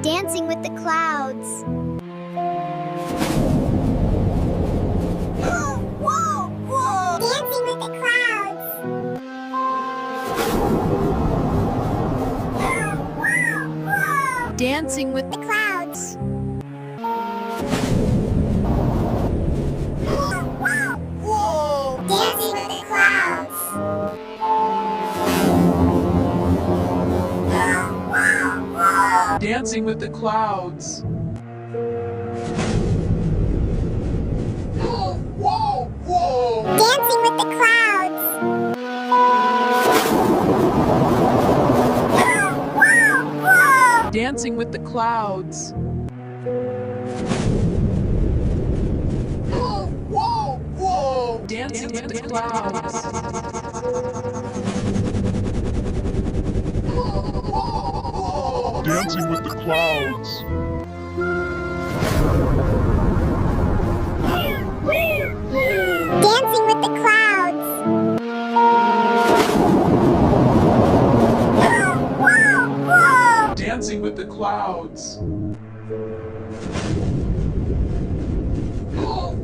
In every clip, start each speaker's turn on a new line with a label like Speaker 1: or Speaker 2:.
Speaker 1: Dancing with the clouds. Whoa, whoa, whoa! Dancing with the clouds. Whoa, whoa, whoa! Dancing with the clouds. Whoa, whoa, whoa! Dancing with the clouds.
Speaker 2: Dancing with the clouds. Whoa, whoa, whoa!
Speaker 1: Dancing with the clouds. Whoa, whoa, whoa!
Speaker 2: Dancing with the clouds. Whoa, whoa, whoa! Dancing with the clouds.
Speaker 3: Dancing with the clouds.
Speaker 1: Dancing with the clouds. Whoa, whoa, whoa!
Speaker 2: Dancing with the clouds. Whoa, whoa, whoa!
Speaker 1: Dancing with the clouds. Whoa, whoa, whoa! Dancing with the clouds. Whoa,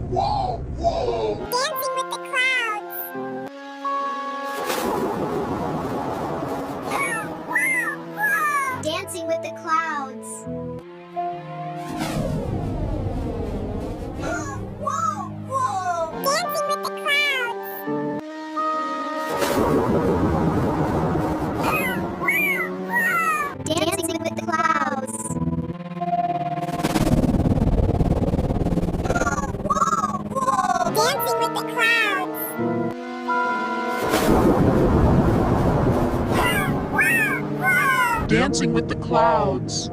Speaker 1: whoa, whoa! Dancing with the clouds. Whoa, whoa, whoa! Dancing with the clouds. Whoa, whoa, whoa! Dancing with the clouds. Whoa, whoa, whoa!
Speaker 2: Dancing with the clouds.